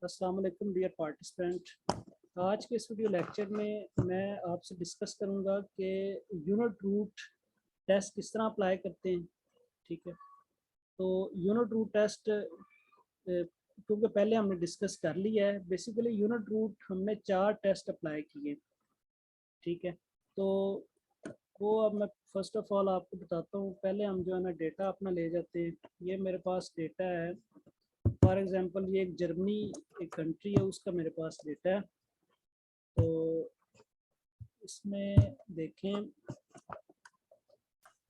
अस्सलाम वालेकुम dear participant. आज के इस वीडियो लेक्चर में मैं आपसे डिस्कस करूंगा कि यूनिट रूट टेस्ट किस तरह अप्लाई करते हैं। ठीक है, तो यूनिट रूट टेस्ट क्योंकि पहले हमने डिस्कस कर लिया है। बेसिकली यूनिट रूट हमने 4 टेस्ट अप्लाई किए। ठीक है, तो वो अब मैं फर्स्ट ऑफ ऑल आपको बताता हूँ। पहले हम जो है ना डेटा अपना ले जाते हैं। ये मेरे पास डेटा है। फॉर एग्जांपल ये एक जर्मनी एक कंट्री है, उसका मेरे पास डेटा है। तो इसमें देखें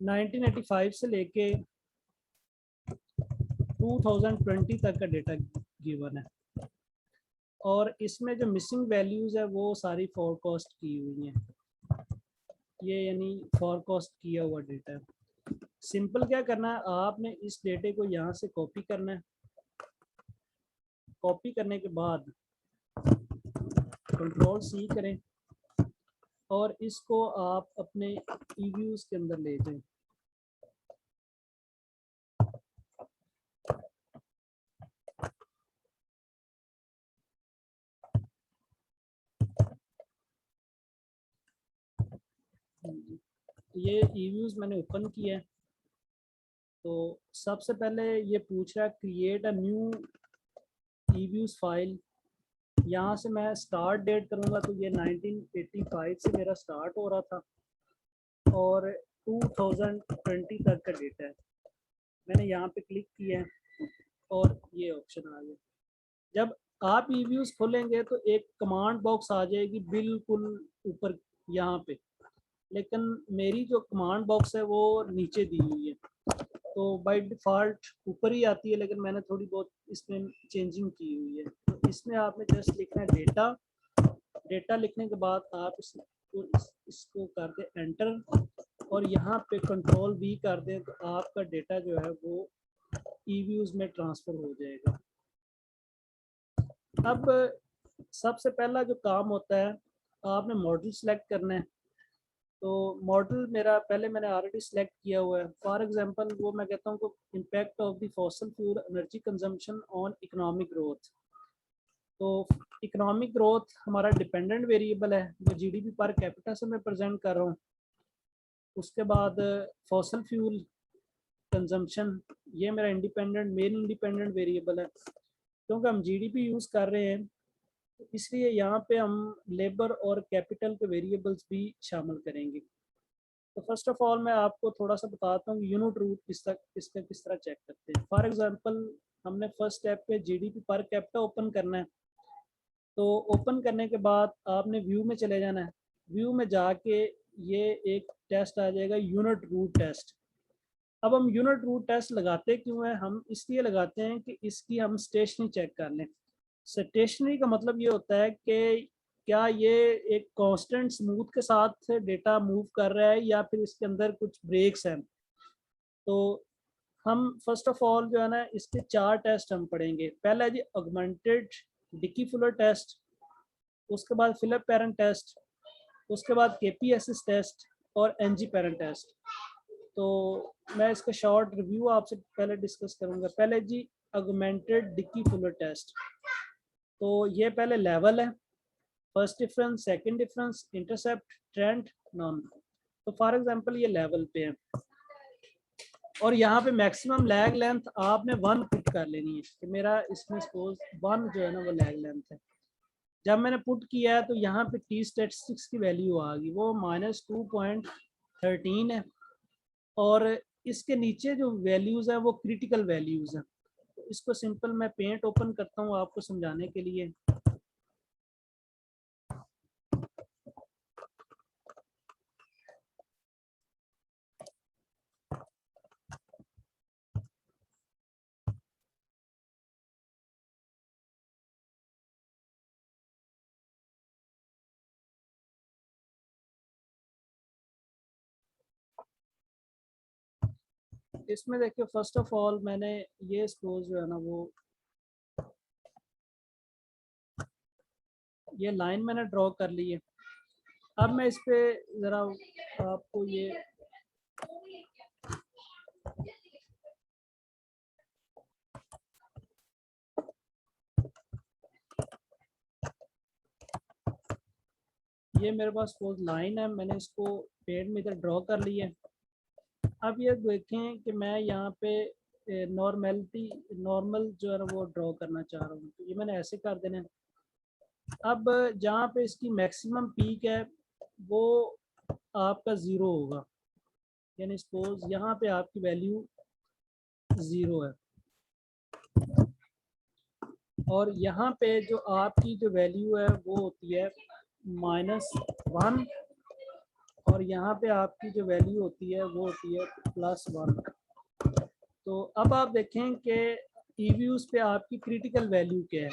1985 से लेके 2020 तक का डेटा गिवन है, और इसमें जो मिसिंग वैल्यूज है वो सारी फॉरकास्ट की हुई हैं। ये यानी फॉरकास्ट किया हुआ डेटा है। सिंपल क्या करना है, आपने इस डेटे को यहाँ से कॉपी करना है। कॉपी करने के बाद कंट्रोल सी करें और इसको आप अपने ईव्यूज के अंदर ले जाएं। ये ईव्यूज मैंने ओपन किया है। तो सबसे पहले ये पूछ रहा है क्रिएट अ न्यू ईव्यूज फाइल। यहाँ से मैं स्टार्ट डेट करूँगा तो ये 1985 से मेरा स्टार्ट हो रहा था और 2020 तक का डेटा है। मैंने यहाँ पे क्लिक किया है और ये ऑप्शन आ गया। जब आप ईव्यूज खोलेंगे तो एक कमांड बॉक्स आ जाएगी बिल्कुल ऊपर यहाँ पे, लेकिन मेरी जो कमांड बॉक्स है वो नीचे दी हुई है। तो बाय डिफ़ॉल्ट ऊपर ही आती है, लेकिन मैंने थोड़ी बहुत इसमें चेंजिंग की हुई है। तो इसमें आपने जस्ट लिखना है डेटा। डेटा लिखने के बाद आप इसको कर दें एंटर और यहाँ पे कंट्रोल V कर दें तो आपका डेटा जो है वो ईव्यूज में ट्रांसफ़र हो जाएगा। अब सबसे पहला जो काम होता है, आपने मॉडल सेलेक्ट करना है। तो मॉडल मेरा पहले मैंने ऑलरेडी सिलेक्ट किया हुआ है। फॉर एग्जांपल वो मैं कहता हूँ impact of the fossil fuel energy consumption on economic growth. तो इकोनॉमिक ग्रोथ हमारा डिपेंडेंट वेरिएबल है जो जीडीपी पर कैपिटा से मैं प्रेजेंट कर रहा हूँ। उसके बाद फॉसिल फ्यूल कंजम्पशन, ये मेरा मेन इंडिपेंडेंट वेरिएबल है। क्योंकि हम जीडीपी यूज़ कर रहे हैं तो इसलिए यहाँ पे हम लेबर और कैपिटल के वेरिएबल्स भी शामिल करेंगे। तो फर्स्ट ऑफ ऑल मैं आपको थोड़ा सा बताता हूँ यूनिट रूट किस तरह चेक करते हैं। फॉर एग्जांपल हमने फर्स्ट स्टेप पे जीडीपी पर कैपिटा ओपन करना है। तो ओपन करने के बाद आपने व्यू में चले जाना है। व्यू में जाके ये एक टेस्ट आ जाएगा यूनिट रूट टेस्ट। अब हम यूनिट रूट टेस्ट लगाते क्यों हैं? हम इसलिए लगाते हैं कि इसकी हम स्टेशनरी चेक कर लें। स्टेशनरी का मतलब ये होता है कि क्या ये एक कांस्टेंट स्मूथ के साथ डेटा मूव कर रहा है या फिर इसके अंदर कुछ ब्रेक्स हैं। तो हम फर्स्ट ऑफ ऑल जो है ना इसके 4 टेस्ट हम पढ़ेंगे। पहला है जी ऑगमेंटेड डिकी फुलर टेस्ट, उसके बाद फिलिप पैरन टेस्ट, उसके बाद केपीएसएस टेस्ट और एनजी पैरन टेस्ट। तो मैं इसका शॉर्ट रिव्यू आपसे पहले डिस्कस करूंगा। पहले जी ऑगमेंटेड डिकी फुलर टेस्ट। तो ये पहले लेवल है, first difference, second difference, intercept, trend, non. तो फॉर एग्जांपल ये लेवल पे है और यहाँ पे मैक्सिमम लैग लेंथ आपने 1 पुट कर लेनी है कि मेरा इसमें सपोज 1 जो है ना वो लैग लेंथ है। जब मैंने पुट किया है तो यहाँ पे टी स्टैटिस्टिक्स की वैल्यू आ गई, वो -2.13 है और इसके नीचे जो वैल्यूज़ है वो क्रिटिकल वैल्यूज़ हैं। तो इसको सिंपल मैं पेंट ओपन करता हूँ आपको समझाने के लिए। इसमें देखिए फर्स्ट ऑफ ऑल मैंने ये सपोज जो है ना वो ये लाइन मैंने ड्रॉ कर ली है। अब मैं इस पे ज़रा आपको ये ये मेरे पास सपोज लाइन है, मैंने इसको पेड़ में इधर ड्रॉ कर ली है। अब ये देखें कि मैं यहाँ पे नॉर्मल जो है ना वो ड्रॉ करना चाह रहा हूँ, तो ये मैंने ऐसे कर देना है। अब जहाँ पे इसकी मैक्सिमम पीक है वो आपका 0 होगा, यानी सपोज यहाँ पे आपकी वैल्यू 0 है, और यहाँ पे जो आपकी जो वैल्यू है वो होती है -1, और यहाँ पे आपकी जो वैल्यू होती है वो होती है +1। तो अब आप देखें कि EViews पे आपकी क्रिटिकल वैल्यू क्या है।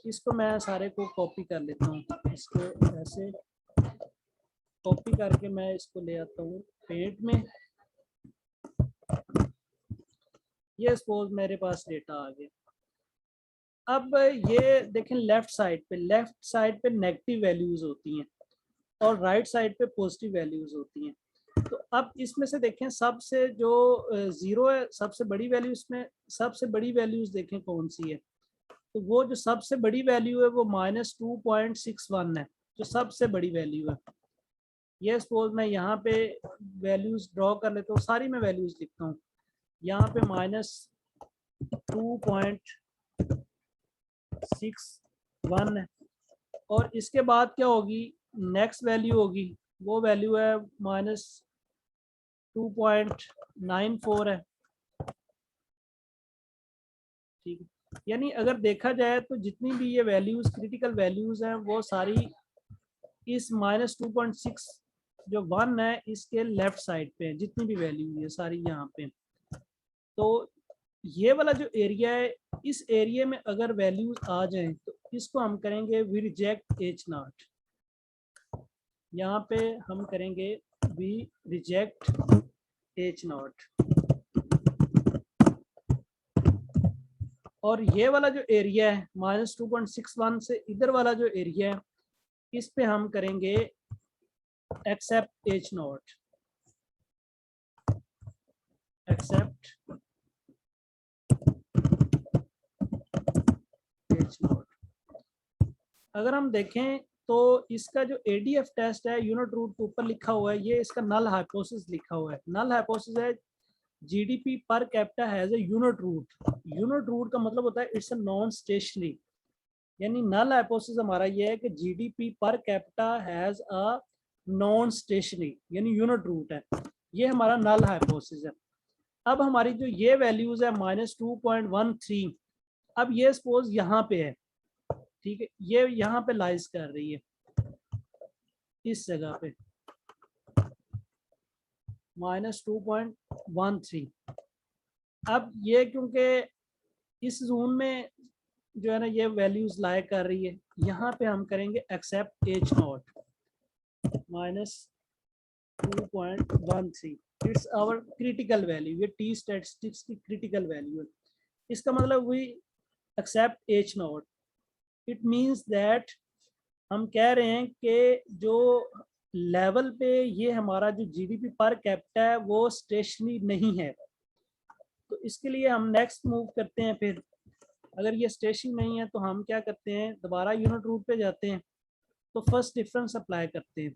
इसको मैं सारे को कॉपी कर लेता हूँ, इसको ऐसे कॉपी करके मैं इसको ले आता हूँ पेंट में। ये सपोज मेरे पास डेटा आ गया। अब ये देखें लेफ्ट साइड पे नेगेटिव वैल्यूज होती हैं और राइट साइड पे पॉजिटिव वैल्यूज होती हैं। तो अब इसमें से देखें सबसे जो 0 है, सबसे बड़ी वैल्यू, इसमें सबसे बड़ी वैल्यूज देखें कौन सी है। तो वो जो सबसे बड़ी वैल्यू है वो -2.61 है, जो सबसे बड़ी वैल्यू है। ये सपोज मैं यहाँ पे वैल्यूज ड्रॉ कर लेता हूँ, सारी मैं वैल्यूज लिखता हूँ। यहाँ पे -2.61 है, और इसके बाद क्या होगी, नेक्स्ट वैल्यू होगी, वो वैल्यू है -2.94 है। ठीक है, यानी अगर देखा जाए तो जितनी भी ये वैल्यूज क्रिटिकल वैल्यूज हैं वो सारी इस -2.6 जो 1 है इसके लेफ्ट साइड पे है, जितनी भी वैल्यू है सारी यहाँ पे। तो ये वाला जो एरिया है, इस एरिया में अगर वैल्यूज आ जाएं तो इसको हम करेंगे वी रिजेक्ट H0। यहाँ पे हम करेंगे वी रिजेक्ट H0। और ये वाला जो एरिया है -2.61 से इधर वाला जो एरिया है, इस पे हम करेंगे एक्सेप्ट H0। Accept H0। अगर हम देखें तो इसका जो ADF टेस्ट है यूनिट रूट के ऊपर लिखा हुआ है, ये इसका नल हाइपोथेसिस लिखा हुआ है। नल हाइपोथेसिस है GDP per capita has a unit root. Unit root का मतलब होता है इट्स अ नॉन स्टेशनरी, यानी नल हाइपोथेसिस हमारा ये है कि GDP per capita has a non stationary, यानी यूनिट रूट है। ये हमारा नल हाइपोथेसिस है। अब हमारी जो ये वैल्यूज है -2.13, अब ये सपोज यहाँ पे है, ठीक है, ये यहाँ पे लाइज कर रही है इस जगह पे -2.13। अब ये क्योंकि इस जोन में जो है ना ये वैल्यूज लाई कर रही है, यहाँ पे हम करेंगे accept H0 -2.13। It's our critical value, ये T स्टैटिस्टिक्स की क्रिटिकल वैल्यू है। इसका मतलब we accept H0। It means that हम कह रहे हैं कि जो लेवल पे ये हमारा जो GDP पर कैपिटा है वो स्टेशनरी नहीं है। तो इसके लिए हम नेक्स्ट मूव करते हैं। फिर अगर ये स्टेशनरी नहीं है तो हम क्या करते हैं, दोबारा यूनिट रूट पे जाते हैं, तो फर्स्ट डिफरेंस अप्लाई करते हैं।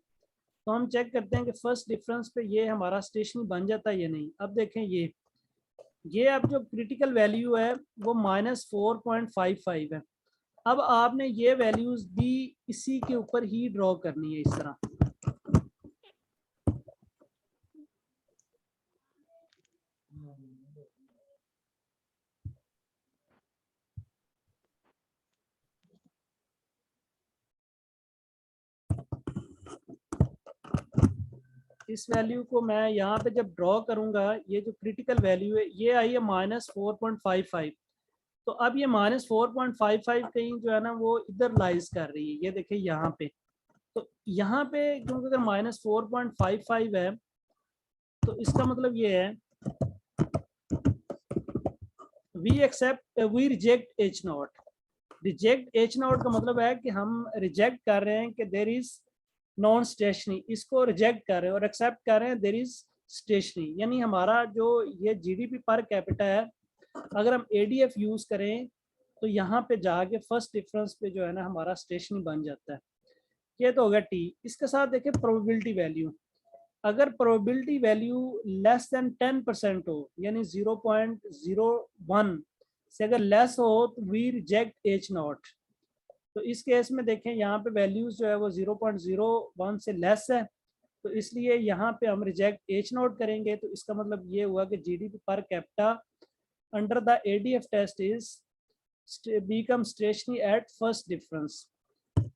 तो हम चेक करते हैं कि फर्स्ट डिफरेंस पे ये हमारा स्टेशनरी बन जाता है या नहीं। अब देखें ये अब जो क्रिटिकल वैल्यू है वो -4.55 है। अब आपने ये वैल्यूज भी इसी के ऊपर ही ड्रॉ करनी है इस तरह। इस वैल्यू को मैं यहाँ पे जब ड्रॉ करूंगा, ये जो क्रिटिकल वैल्यू है ये आई है -4.55। तो अब ये -4.55 कहीं जो है ना वो इधर लाइज कर रही है, ये देखिए यहाँ पे। तो यहाँ पे क्योंकि अगर -4.55 है तो इसका मतलब ये है we reject H0। Reject H0 का मतलब है कि हम रिजेक्ट कर रहे हैं कि देर इज नॉन स्टेशनरी, इसको रिजेक्ट कर रहे हैं, और एक्सेप्ट कर रहे हैं देर इज स्टेशनरी। यानी हमारा जो ये GDP पर कैपिटा है, अगर हम ADF यूज करें तो यहाँ पे जाके फर्स्ट डिफरेंस पे जो है ना हमारा स्टेशनरी बन जाता है। ये तो हो गया टी। इसके साथ देखिए प्रोबेबिलिटी वैल्यू, अगर प्रोबेबिलिटी वैल्यू लेस देन 10% हो, यानी 0.01 से अगर लेस हो तो वी रिजेक्ट एच नॉट। तो इस केस में देखें यहाँ पे वैल्यूज जो है वो 0.01 से लेस है, तो इसलिए यहाँ पे हम रिजेक्ट एच नॉट करेंगे। तो इसका मतलब ये हुआ कि GDP per capita under the ADF test is become stationary at first difference.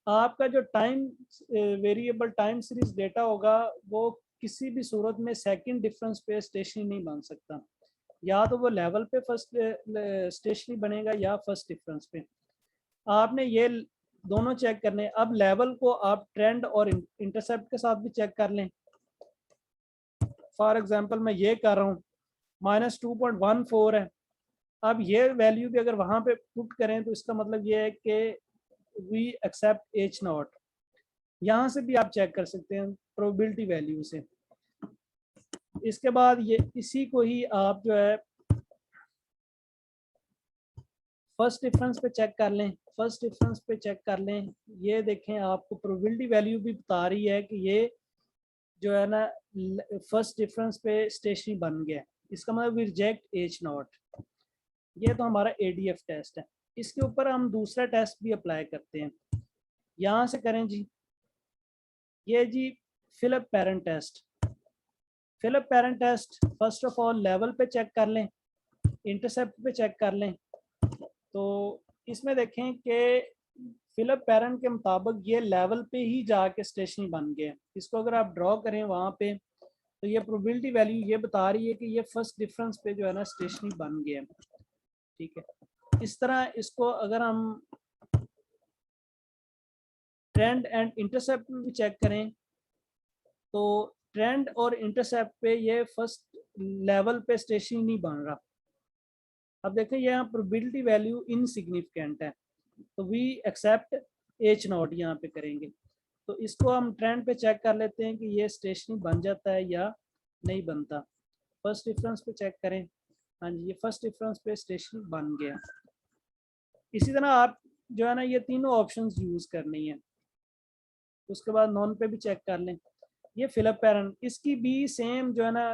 आपका जो time variable time series data होगा वो किसी भी सूरत में सेकंड डिफरेंस पे स्टेशनरी नहीं बन सकता, या तो वो लेवल पे फर्स्ट स्टेशनरी बनेगा या फर्स्ट डिफरेंस पे। आपने ये दोनों चेक करने। अब लेवल को आप ट्रेंड और इंटरसेप्ट के साथ भी चेक कर लें। फॉर एग्जांपल मैं ये कर रहा हूँ, -2.14 है। अब ये वैल्यू भी अगर वहां पे पुट करें तो इसका मतलब ये है कि वी एक्सेप्ट एच नॉट। यहाँ से भी आप चेक कर सकते हैं प्रोबेबिलिटी वैल्यू से। इसके बाद ये इसी को ही आप जो है फर्स्ट डिफरेंस पे चेक कर लें। फर्स्ट डिफरेंस पे चेक कर लें, ये देखें आपको प्रोबेबिलिटी वैल्यू भी बता रही है कि ये जो है ना फर्स्ट डिफरेंस पे स्टेशनरी बन गया। इसका मतलब वी रिजेक्ट एच नॉट। ये तो हमारा एडीएफ टेस्ट है। इसके ऊपर हम दूसरा टेस्ट भी अप्लाई करते हैं। यहाँ से करें जी, ये जी fill up parent test. Fill up parent test first of all level पे चेक कर लें, इंटरसेप्ट पे चेक कर लें। तो इसमें देखें कि फिलअप पेरेंट के मुताबिक ये लेवल पे ही जाके स्टेशनरी बन गए। इसको अगर आप ड्रॉ करें वहाँ पे तो ये प्रोबेबिलिटी वैल्यू ये बता रही है कि ये फर्स्ट डिफरेंस पे जो है ना स्टेशनरी बन गया। ठीक है, इस तरह इसको अगर हम ट्रेंड एंड इंटरसेप्ट में भी चेक करें तो ट्रेंड और इंटरसेप्ट पे ये फर्स्ट लेवल पे स्टेशनरी नहीं बन रहा। अब देखें यहाँ प्रोबेबिलिटी वैल्यू इनसिग्निफिकेंट है, तो वी एक्सेप्ट एच नॉट यहाँ पे करेंगे। तो इसको हम ट्रेंड पे चेक कर लेते हैं कि ये स्टेशनरी बन जाता है या नहीं बनता। फर्स्ट डिफरेंस पे चेक करें, हाँ जी ये फर्स्ट डिफरेंस पे स्टेशनरी बन गया। इसी तरह आप जो है ना ये तीनों ऑप्शंस यूज़ करनी है। उसके बाद नॉन पे भी चेक कर लें। ये फिलअप पैरन, इसकी भी सेम जो है ना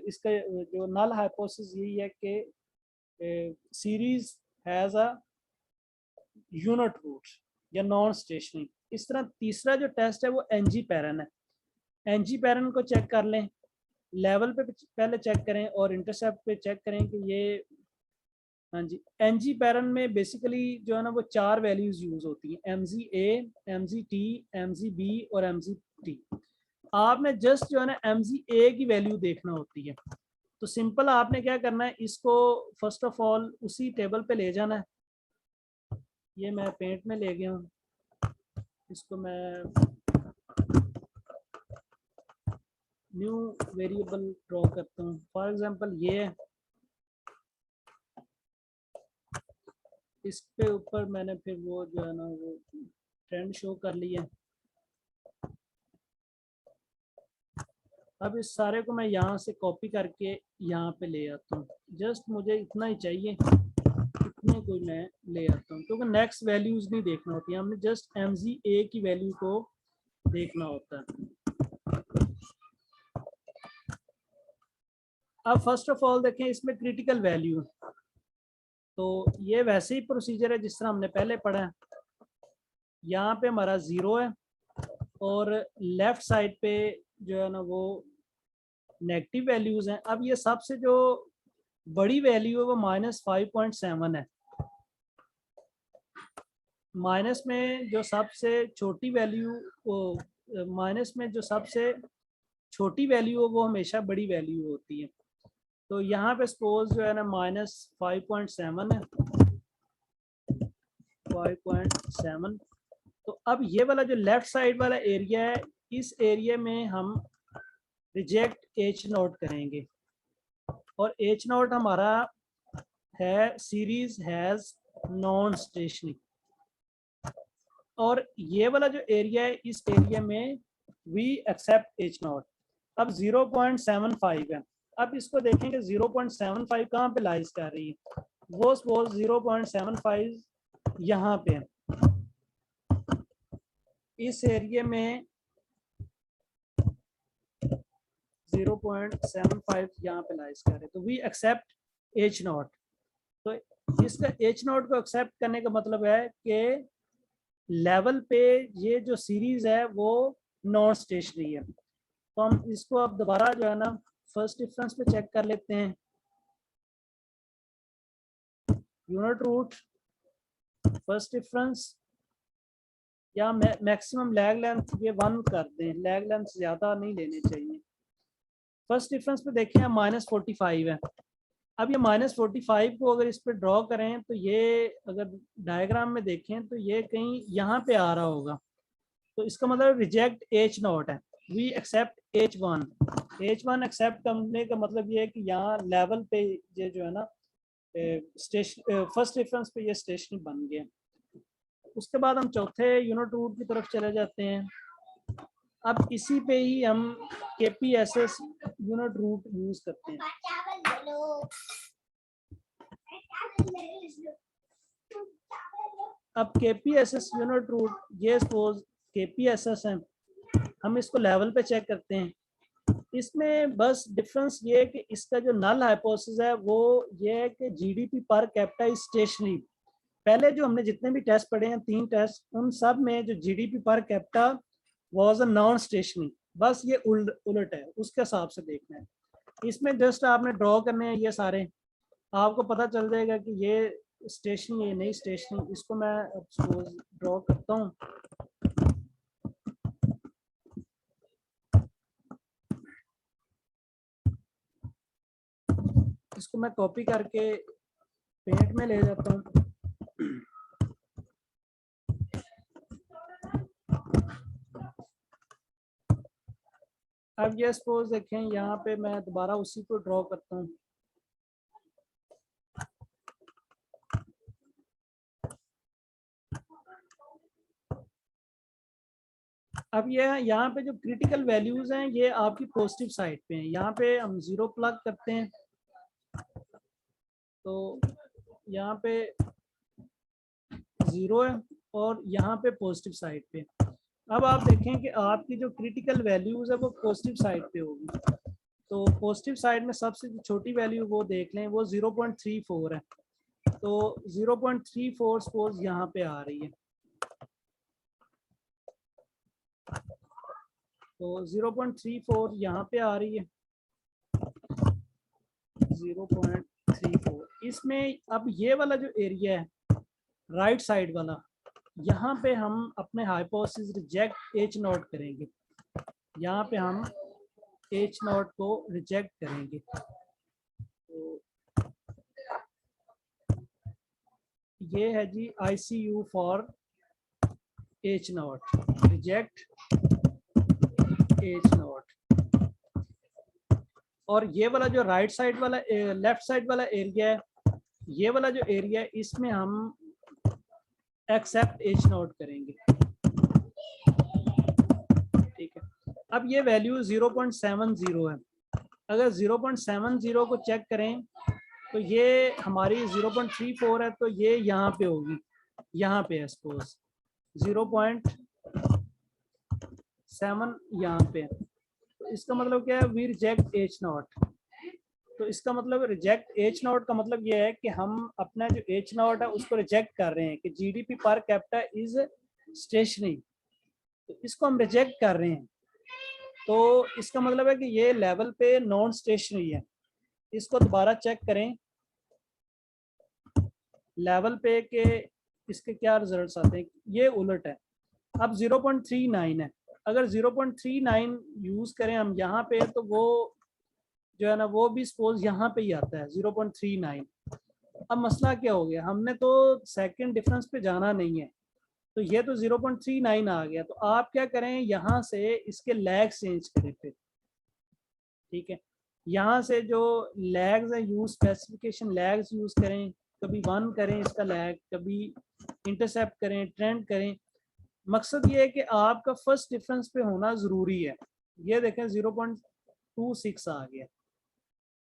इसका जो नल हाइपोथेसिस यही है कि series has a unit root या नॉन स्टेशनरी। इस तरह तीसरा जो टेस्ट है वो एनजी पैरन है। एनजी पैरन को चेक कर लें, लेवल पे पहले चेक करें और इंटरसेप्ट पे चेक करें कि ये, हाँ जी एनजी पैरन में बेसिकली जो है ना वो 4 वैल्यूज यूज होती हैं, MGA, MGT, MGB और MGT। आपने जस्ट जो है ना MGA की वैल्यू देखना होती है। तो सिंपल आपने क्या करना है, इसको फर्स्ट ऑफ ऑल उसी टेबल पे ले जाना है। ये मैं पेंट में ले गया हूँ, इसको मैं न्यू वेरिएबल ड्रॉ करता हूँ। फॉर एग्जांपल ये है, इसके ऊपर मैंने फिर वो जो है ना वो ट्रेंड शो कर लिया। अब इस सारे को मैं यहाँ से कॉपी करके यहाँ पे ले आता हूँ। जस्ट मुझे इतना ही चाहिए, इतने को मैं ले आता हूँ क्योंकि नेक्स्ट वैल्यूज नहीं देखना होती है, हमने जस्ट MGA की वैल्यू को देखना होता है। अब फर्स्ट ऑफ ऑल देखें इसमें क्रिटिकल वैल्यू, तो ये वैसे ही प्रोसीजर है जिस तरह हमने पहले पढ़ा है। यहाँ पे हमारा 0 है और लेफ्ट साइड पे जो है ना वो नेगेटिव वैल्यूज हैं। अब ये सबसे जो बड़ी वैल्यू है वो -5.7 है। माइनस में जो सबसे छोटी वैल्यू, माइनस में जो सबसे छोटी वैल्यू है वो हमेशा बड़ी वैल्यू होती है। तो यहाँ पे सपोज जो है ना -5.7 है, 5.7। तो अब ये वाला जो लेफ्ट साइड वाला एरिया है, इस एरिया में हम रिजेक्ट एच नोट करेंगे और एच नोट हमारा है सीरीज हैज नॉन स्टेशनरी। और ये वाला जो एरिया है इस एरिया में वी एक्सेप्ट एच नॉट। अब 0.75 है। अब इसको देखेंगे 0.75 कहाँ पे लाइज कर रही है, वो सपोज 0.75 यहाँ पे है। इस एरिया में 0.75 यहाँ पे लाइज कर रहे हैं, तो वी एक्सेप्ट एच नॉट। तो इसका एच नॉट को एक्सेप्ट करने का मतलब है कि लेवल पे ये जो सीरीज है वो नॉन स्टेशनरी है। तो हम इसको अब दोबारा जो है ना फर्स्ट डिफरेंस पे चेक कर लेते हैं। यूनिट रूट, फर्स्ट डिफरेंस या मैक्सिमम लैग लेंथ ये 1 कर दें, लैग लेंथ ज़्यादा नहीं लेने चाहिए। फर्स्ट डिफरेंस पे देखें हम -45 है। अब ये -45 को अगर इस पे ड्रॉ करें तो ये अगर डायग्राम में देखें तो ये कहीं यहाँ पे आ रहा होगा, तो इसका मतलब रिजेक्ट एच नॉट है, वी एक्सेप्ट H1 एक्सेप्ट करने का मतलब ये है कि यहाँ लेवल पे ये जो है ना स्टेशन फर्स्ट रेफरेंस पे ये स्टेशन बन गया। उसके बाद हम चौथे यूनिट रूट की तरफ चले जाते हैं। अब इसी पे ही हम KPSS यूनिट रूट यूज करते हैं। अब KPSS यूनिट रूट, ये सपोज KPSS है, हम इसको लेवल पे चेक करते हैं। इसमें बस डिफरेंस ये है कि इसका जो नल हाइपोथेसिस है वो ये है कि GDP per capita is stationary. पहले जो हमने जितने भी टेस्ट पढ़े हैं 3 टेस्ट, उन सब में जो GDP per capita was a non stationary, बस ये उलट है, उसके हिसाब से देखना है। इसमें जस्ट आपने ड्रॉ करने हैं ये सारे, आपको पता चल जाएगा कि ये स्टेशनरी है नहीं स्टेशनरी। इसको मैं सपोज ड्रॉ करता हूँ। इसको मैं कॉपी करके पेंट में ले जाता हूँ। अब ये सपोज देखें, यहाँ पे मैं दोबारा उसी को ड्रॉ करता हूँ। अब ये यहाँ पे जो क्रिटिकल वैल्यूज हैं ये आपकी पॉजिटिव साइड पे हैं। यहाँ पे हम 0 प्लग करते हैं तो यहाँ पे 0 है और यहाँ पे पॉजिटिव साइड पे। अब आप देखें कि आपकी जो क्रिटिकल वैल्यूज है वो पॉजिटिव साइड पे होगी। तो पॉजिटिव साइड में सबसे जो छोटी वैल्यू वो देख लें, वो 0.34 है। तो 0.34 सपोज यहाँ पे आ रही है, तो 0.34 यहाँ पे आ रही है, 0.34। इसमें अब ये वाला जो एरिया है राइट साइड वाला, यहाँ पे हम अपने हाइपोथेसिस रिजेक्ट एच नॉट करेंगे। यहाँ पे हम एच नॉट को रिजेक्ट करेंगे। तो ये है जी ICU for H not, reject H not. और ये वाला जो राइट साइड वाला लेफ्ट साइड वाला एरिया है, ये वाला जो एरिया है इसमें हम एक्सेप्ट एच नॉट करेंगे। ठीक है, अब ये वैल्यू 0.70 है। अगर 0.70 को चेक करें तो ये हमारी 0.34 है, तो ये यहाँ पे होगी, यहाँ पे है सपोज 0.7 यहाँ पे। तो इसका मतलब क्या है, वी रिजेक्ट एच नॉट। तो इसका मतलब रिजेक्ट एच नॉट का मतलब ये है कि हम अपना जो एच नॉट है उसको रिजेक्ट कर रहे हैं कि GDP per capita is stationary, तो इसको हम रिजेक्ट कर रहे हैं। तो इसका मतलब है कि ये लेवल पे नॉन स्टेशनरी है। इसको दोबारा चेक करें लेवल पे के इसके क्या रिजल्ट्स आते हैं, ये उलट है। अब 0.39 है, अगर 0.39 यूज करें हम यहाँ पे तो वो जो है ना वो भी सपोज यहाँ पे ही आता है 0.39। अब मसला क्या हो गया, हमने तो सेकंड डिफरेंस पे जाना नहीं है, तो ये तो 0.39 आ गया। तो आप क्या करें, यहाँ से इसके लैग चेंज करें फिर। ठीक है, यहाँ से जो लैग्स है यूज स्पेसिफिकेशन लैग्स यूज करें, कभी 1 करें इसका लैग, कभी इंटरसेप्ट करें, ट्रेंड करें। मकसद ये है कि आपका फर्स्ट डिफरेंस पे होना ज़रूरी है। ये देखें 0.26 आ गया।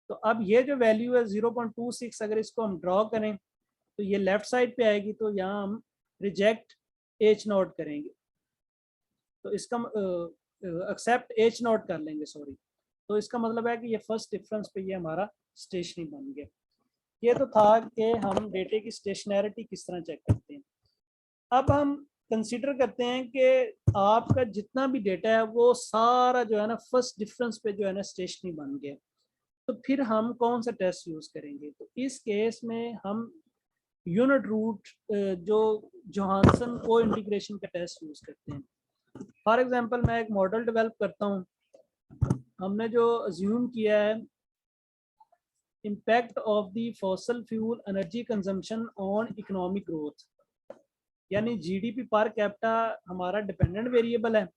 तो अब ये जो वैल्यू है 0.26, अगर इसको हम ड्रॉ करें तो ये लेफ्ट साइड पे आएगी, तो यहाँ हम रिजेक्ट एच नॉट करेंगे। तो इसका एक्सेप्ट एच नॉट कर लेंगे, सॉरी। तो इसका मतलब है कि ये फर्स्ट डिफरेंस पे ये हमारा स्टेशनरी बन गया। ये तो था कि हम डेटे की स्टेशनैरिटी किस तरह चेक करते हैं। अब हम कंसीडर करते हैं कि आपका जितना भी डेटा है वो सारा जो है ना फर्स्ट डिफरेंस पे जो है ना स्टेशनरी बन गया। तो फिर हम कौन सा टेस्ट यूज़ करेंगे? तो इस केस में हम यूनिट रूट जो जोहानसन को इंटीग्रेशन का टेस्ट यूज़ करते हैं। फॉर एग्जांपल मैं एक मॉडल डेवलप करता हूँ। हमने जो अज्यूम किया है impact of the fossil fuel energy consumption on economic growth, यानी जीडीपी पर कैपिटा हमारा डिपेंडेंट वेरिएबल है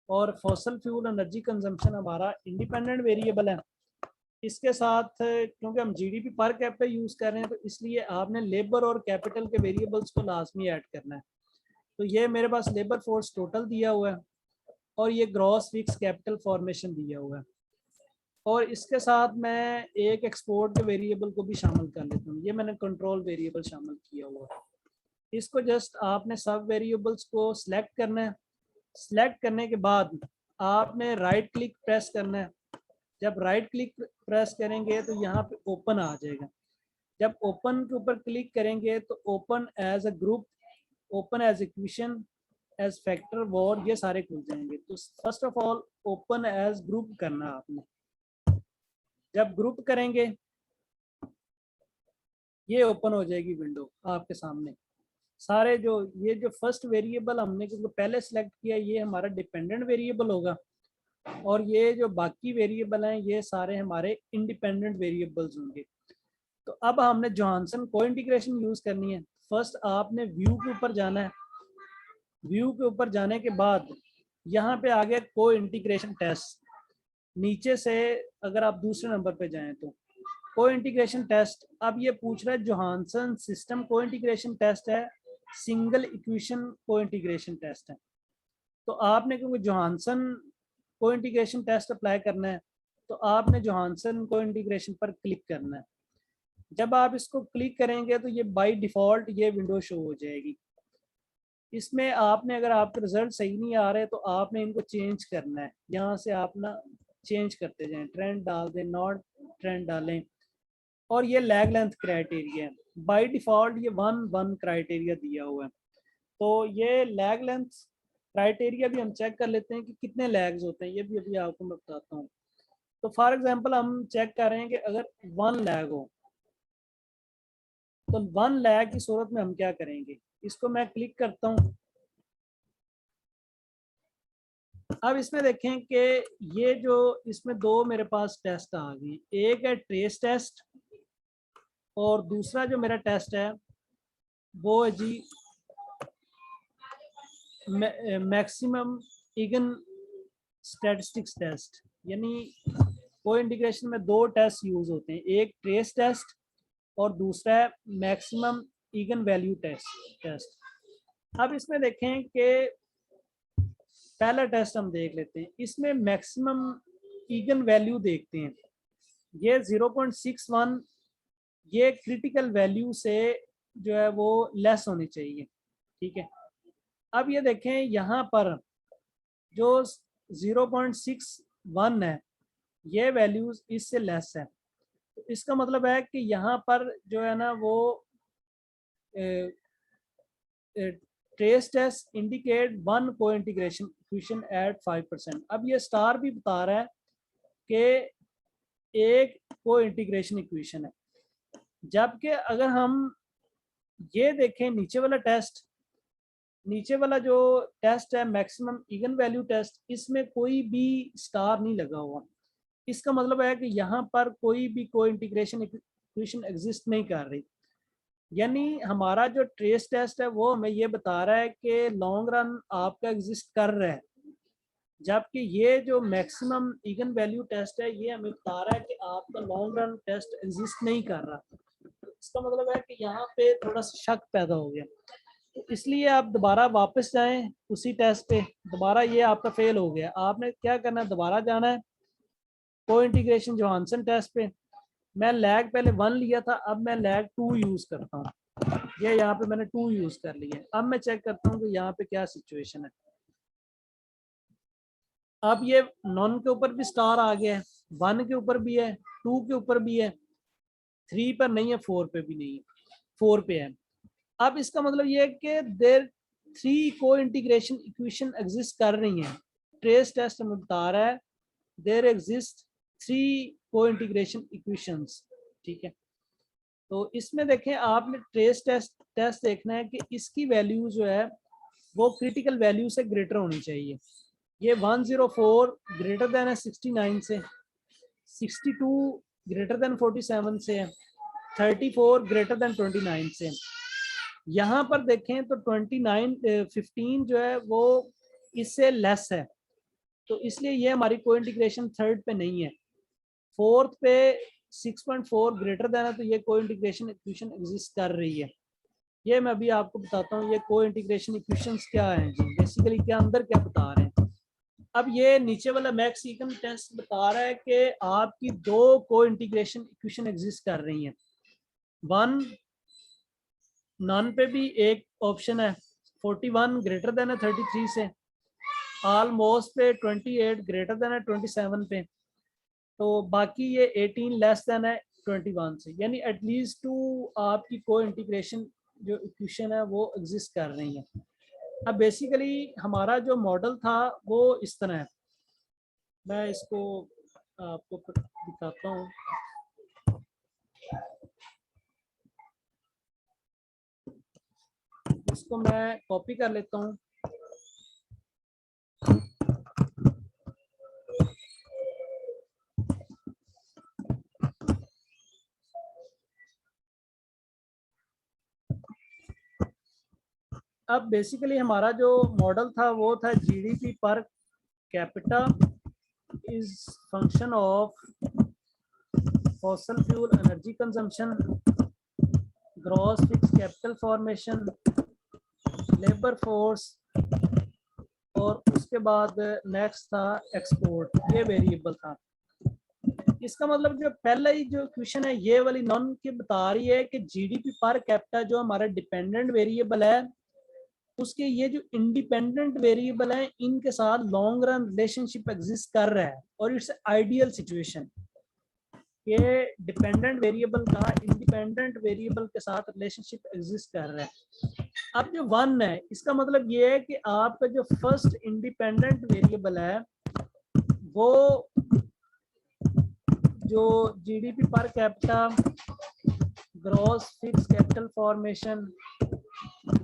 और फॉसल फ्यूल एनर्जी कंजम्पशन हमारा इंडिपेंडेंट वेरिएबल है। इसके साथ क्योंकि हम जीडीपी पर कैपिटा यूज़ कर रहे हैं तो इसलिए आपने लेबर और कैपिटल के वेरिएबल्स को लाजमी ऐड करना है। तो ये मेरे पास लेबर फोर्स टोटल दिया हुआ है और ये ग्रॉस फिक्स कैपिटल फॉर्मेशन दिया हुआ है, और इसके साथ मैं एक एक्सपोर्ट के वेरिएबल को भी शामिल कर लेता हूँ। ये मैंने कंट्रोल वेरिएबल शामिल किया हुआ है। इसको जस्ट आपने सब वेरिएबल्स को सिलेक्ट करना है। सिलेक्ट करने के बाद आपने राइट क्लिक प्रेस करना है। जब राइट क्लिक प्रेस करेंगे तो यहाँ पे ओपन आ जाएगा। जब ओपन के ऊपर क्लिक करेंगे तो open as a group, open as equation, as factor, VAR, ये सारे खुल जाएंगे। तो first of all open as group करना आपने। जब ग्रुप करेंगे ये ओपन हो जाएगी विंडो आपके सामने। सारे जो ये जो फर्स्ट वेरिएबल हमने क्योंकि पहले सेलेक्ट किया ये हमारा डिपेंडेंट वेरिएबल होगा और ये जो बाकी वेरिएबल हैं ये सारे हमारे इंडिपेंडेंट वेरिएबल्स होंगे। तो अब हमने जोहानसन को इंटीग्रेशन यूज करनी है। फर्स्ट आपने व्यू के ऊपर जाना है। व्यू के ऊपर जाने के बाद यहाँ पे आ गया को इंटीग्रेशन टेस्ट। नीचे से अगर आप दूसरे नंबर पे जाएं तो को इंटीग्रेशन टेस्ट। अब ये पूछ रहा है जोहानसन सिस्टम को इंटीग्रेशन टेस्ट है, सिंगल इक्वेशन को इंटीग्रेशन टेस्ट है। तो आपने क्योंकि जोहानसन को इंटीग्रेशन टेस्ट अप्लाई करना है तो आपने जोहानसन को इंटीग्रेशन पर क्लिक करना है। जब आप इसको क्लिक करेंगे तो ये बाय डिफ़ॉल्ट ये विंडो शो हो जाएगी। इसमें आपने अगर आपके रिजल्ट सही नहीं आ रहे तो आपने इनको चेंज करना है। यहाँ से आप ना चेंज करते जाएं, ट्रेंड डाल दें, नॉट ट्रेंड डालें, और ये लैग लेंथ क्राइटेरिया है। बाय डिफ़ॉल्ट ये 1 क्राइटेरिया दिया हुआ है। तो ये लैग लेंथ क्राइटेरिया भी हम चेक कर लेते हैं कि कितने लैग्स होते हैं, ये भी अभी आपको मैं बताता हूँ। तो फॉर एग्जांपल हम चेक कर रहे हैं कि अगर 1 लैग हो तो 1 लैग की सूरत में हम क्या करेंगे। इसको मैं क्लिक करता हूँ। अब इसमें देखें कि ये जो इसमें दो मेरे पास टेस्ट आ गए, एक है ट्रेस टेस्ट और दूसरा जो मेरा टेस्ट है वो है जी मैक्सिमम इगन स्टैटिस्टिक्स टेस्ट। यानी को इंटीग्रेशन में दो टेस्ट यूज होते हैं, एक ट्रेस टेस्ट और दूसरा है मैक्सिमम इगन वैल्यू टेस्ट। अब इसमें देखें कि पहला टेस्ट हम देख लेते हैं। इसमें मैक्सिमम इगन वैल्यू देखते हैं, ये 0.61 ये क्रिटिकल वैल्यू से जो है वो लेस होनी चाहिए, ठीक है। अब ये देखें यहाँ पर जो 0.61 है ये वैल्यूज इससे लेस है। तो इसका मतलब है कि यहाँ पर जो है ना वो ट्रेस टेस्ट इंडिकेट 1 को इंटीग्रेशन इक्वेशन एट 5%। अब ये स्टार भी बता रहा है कि एक को इंटीग्रेशन इक्वेशन है, जबकि अगर हम ये देखें नीचे वाला टेस्ट, नीचे वाला जो टेस्ट है मैक्सिमम इगन वैल्यू टेस्ट, इसमें कोई भी स्टार नहीं लगा हुआ। इसका मतलब है कि यहाँ पर कोई भी को इंटीग्रेशन इक्वेशन एग्जिस्ट नहीं कर रही। यानी हमारा जो ट्रेस टेस्ट है वो हमें ये बता रहा है कि लॉन्ग रन आपका एग्जिस्ट कर रहा है, जबकि ये जो मैक्सिमम इगन वैल्यू टेस्ट है ये हमें बता रहा है कि आपका लॉन्ग रन टेस्ट एग्जिस्ट नहीं कर रहा। इसका मतलब है कि यहाँ पे थोड़ा सा शक पैदा हो गया। तो इसलिए आप दोबारा वापस जाएं उसी टेस्ट पे। दोबारा ये आपका फेल हो गया, आपने क्या करना है, दोबारा जाना है को इंटीग्रेशन जोहानसन टेस्ट पे। मैं लैग पहले 1 लिया था, अब मैं लैग 2 यूज करता हूँ। ये यहाँ पे मैंने 2 यूज कर लिया। अब मैं चेक करता हूँ कि यहाँ पे क्या सिचुएशन है। अब ये नॉन के ऊपर भी स्टार आ गया है, 1 के ऊपर भी है, 2 के ऊपर भी है, 3 पर नहीं है, 4 पे भी नहीं है, 4 पे है। अब इसका मतलब ये है कि देर 3 को इंटीग्रेशन इक्वेशन एग्जिस्ट कर रही हैं। ट्रेस टेस्ट हमें बता रहा है देर एग्जिस्ट 3 को इंटीग्रेशन इक्वेशंस। ठीक है, तो इसमें देखें आपने ट्रेस टेस्ट देखना है कि इसकी वैल्यू जो है वो क्रिटिकल वैल्यू से ग्रेटर होनी चाहिए। ये 104 ग्रेटर देन है 69 से, 62 ग्रेटर देन 47 से है, 34 ग्रेटर देन 29 से। यहाँ पर देखें तो 15 जो है वो इससे लेस है, तो इसलिए ये हमारी को इंटीग्रेशन थर्ड पे नहीं है। फोर्थ पे 6.4 ग्रेटर देन है, तो ये को इंटीग्रेशन इक्वेशन एग्जिस्ट कर रही है। ये मैं अभी आपको बताता हूँ ये को इंटीग्रेशन इक्वेशंस क्या हैं जी, बेसिकली क्या अंदर क्या बता रहे हैं। अब ये नीचे वाला मैक्स इकन टेस्ट बता रहा है कि आपकी 2 को इंटीग्रेशन इक्वेशन एग्जिस्ट कर रही हैं। 1 नॉन पे भी एक ऑप्शन है, 41 ग्रेटर देन है 33 से, ऑलमोस्ट पे 28 ग्रेटर देन है 27 पे, तो बाकी ये 18 लेस देन है 21 से, यानी एटलीस्ट 2 आपकी को इंटीग्रेशन जो इक्वेशन है वो एग्जिस्ट कर रही है। अब बेसिकली हमारा जो मॉडल था वो इस तरह है, मैं इसको आपको दिखाता हूँ। इसको मैं कॉपी कर लेता हूँ। अब बेसिकली हमारा जो मॉडल था वो था GDP per capita is function of fossil fuel energy consumption, gross fix capital formation, labour force, और उसके बाद नेक्स्ट था एक्सपोर्ट, ये वेरिएबल था। इसका मतलब जो पहला ही जो क्वेश्चन है ये वाली नॉन की बता रही है कि जीडीपी पर कैपिटा जो हमारा डिपेंडेंट वेरिएबल है उसके ये जो इंडिपेंडेंट वेरिएबल है इनके साथ लॉन्ग रन रिलेशनशिप एग्जिस्ट कर रहा है, और इट्स आइडियल सिचुएशन ये डिपेंडेंट वेरिएबल का इंडिपेंडेंट वेरिएबल के साथ रिलेशनशिप एग्जिस्ट कर रहा है। अब जो 1 है इसका मतलब ये है कि आपका जो फर्स्ट इंडिपेंडेंट वेरिएबल है वो जो GDP per capita, gross fix capital formation,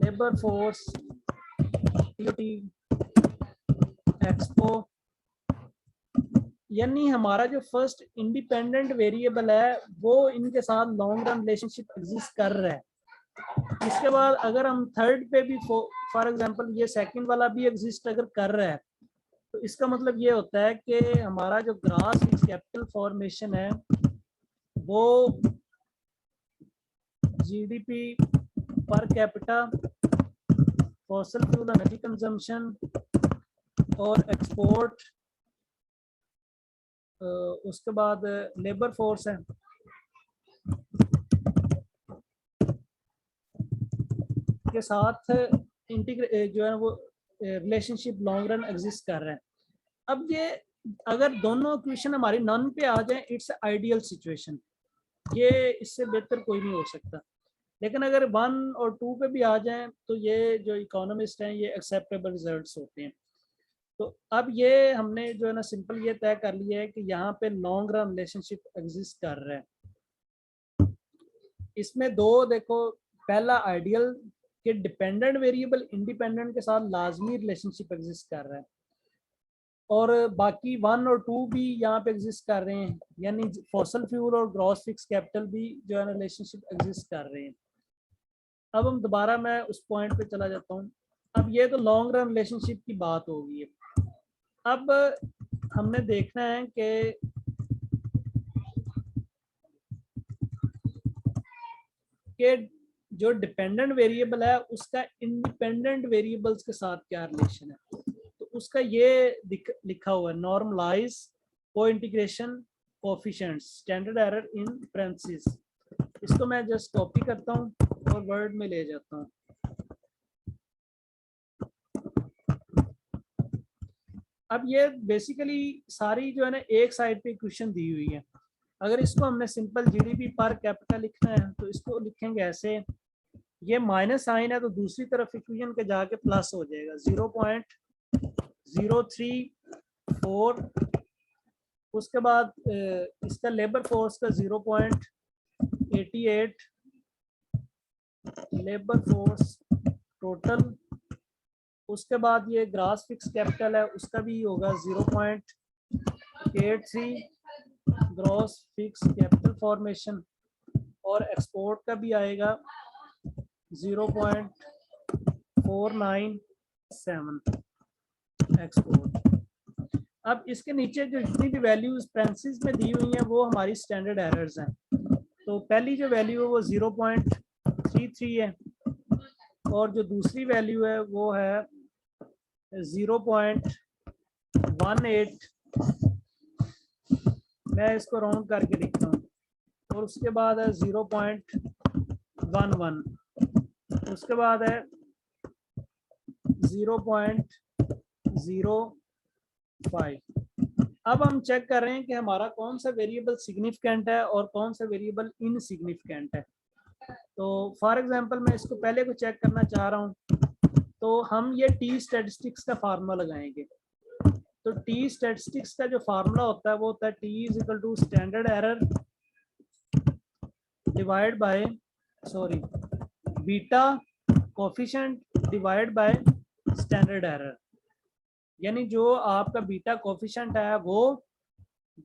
labour force, expo, यानी हमारा जो फर्स्ट इंडिपेंडेंट वेरिएबल है वो इनके साथ लॉन्ग रन रिलेशनशिप एग्जिस्ट कर रहा है। इसके बाद अगर हम थर्ड पे भी फॉर एग्जांपल ये सेकंड वाला भी एग्जिस्ट अगर कर रहा है तो इसका मतलब ये होता है कि हमारा जो ग्रॉस फिक्स कैपिटल फॉर्मेशन है वो GDP per capita, fossil fuel energy consumption और एक्सपोर्ट, उसके बाद लेबर फोर्स है, के साथ इंटीग्रेट जो है वो रिलेशनशिप लॉन्ग रन एग्जिस्ट कर रहे हैं। अब ये अगर दोनों इक्वेशन हमारी नॉन पे आ जाए इट्स आइडियल सिचुएशन, ये इससे बेहतर कोई नहीं हो सकता। लेकिन अगर 1 और 2 पे भी आ जाएं तो ये जो इकोनॉमिस्ट हैं ये एक्सेप्टेबल रिजल्ट्स होते हैं। तो अब ये हमने जो है ना सिंपल ये तय कर लिया है कि यहाँ पे लॉन्ग रन रिलेशनशिप एग्जिस्ट कर रहा है। इसमें दो देखो, पहला आइडियल कि डिपेंडेंट वेरिएबल इंडिपेंडेंट के साथ लाजमी रिलेशनशिप एग्जिस्ट कर रहा है, और बाकी 1 और 2 भी यहाँ पे एग्जिस्ट कर रहे हैं, यानी फॉसल फ्यूल और ग्रॉस फिक्स कैपिटल भी जो है रिलेशनशिप एग्जिस्ट कर रहे हैं। अब हम दोबारा मैं उस पॉइंट पे चला जाता हूँ। अब ये तो लॉन्ग रन रिलेशनशिप की बात होगी है। अब हमने देखना है कि जो डिपेंडेंट वेरिएबल है उसका इंडिपेंडेंट वेरिएबल्स के साथ क्या रिलेशन है, तो उसका ये लिखा हुआ है नॉर्मलाइज को integration coefficients standard error in parenthesis. इसको मैं जस्ट कॉपी करता हूँ और वर्ड में ले जाता हूँ। अब ये बेसिकली सारी जो है ना एक साइड पे इक्वेशन दी हुई है। अगर इसको हमने सिंपल जीडीपी पर कैपिटा लिखना है तो इसको लिखेंगे ऐसे, ये माइनस साइन है तो दूसरी तरफ इक्वेशन के जाके प्लस हो जाएगा 0.034, उसके बाद इसका लेबर फोर्स का 0.88 लेबर फोर्स टोटल, उसके बाद ये ग्रास फिक्स कैपिटल है उसका भी होगा 0.83 ग्रॉस फिक्स कैपिटल फॉर्मेशन, और एक्सपोर्ट का भी आएगा 0.497 एक्सपोर्ट। अब इसके नीचे जो जितनी भी वैल्यूज पेंसिल्स में दी हुई हैं वो हमारी स्टैंडर्ड एरर्स हैं। तो पहली जो वैल्यू है वो 0.33 है, और जो दूसरी वैल्यू है वो है 0.18, मैं इसको राउंड करके लिखता हूँ, और उसके बाद है 0.11, उसके बाद है 0.05। अब हम चेक कर रहे हैं कि हमारा कौन सा वेरिएबल सिग्निफिकेंट है और कौन सा वेरिएबल इनसिग्निफिकेंट है। तो फॉर एग्जांपल मैं इसको पहले को चेक करना चाह रहा हूँ, तो हम ये टी स्टैटिस्टिक्स का फार्मूला लगाएंगे। तो टी स्टैटिस्टिक्स का जो फार्मूला होता है वो होता है T is equal to standard error divide by beta coefficient divide by standard error, यानी जो आपका बीटा कोफिशिएंट है वो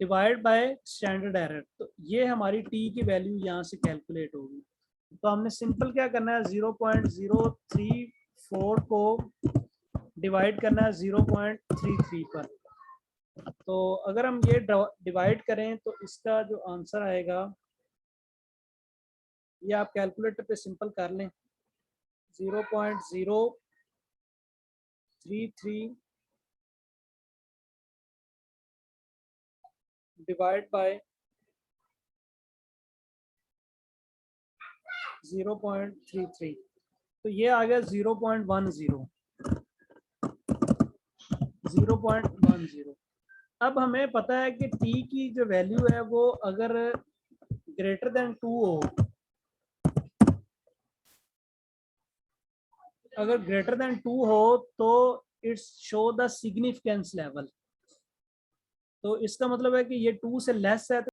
डिवाइड बाय स्टैंडर्ड एरर। तो ये हमारी टी की वैल्यू यहाँ से कैलकुलेट होगी। तो हमने सिंपल क्या करना है, 0.034 को डिवाइड करना है 0.33 पर। तो अगर हम ये डिवाइड करें तो इसका जो आंसर आएगा, ये आप कैलकुलेटर पे सिंपल कर लें, 0.033 डिवाइड बाय 0.33, तो ये आ गया 0.10। अब हमें पता है कि t की जो वैल्यू है वो अगर ग्रेटर देन 2 हो, अगर ग्रेटर देन 2 हो तो it's show the significance level. तो इसका मतलब है कि ये 2 से लेस है तो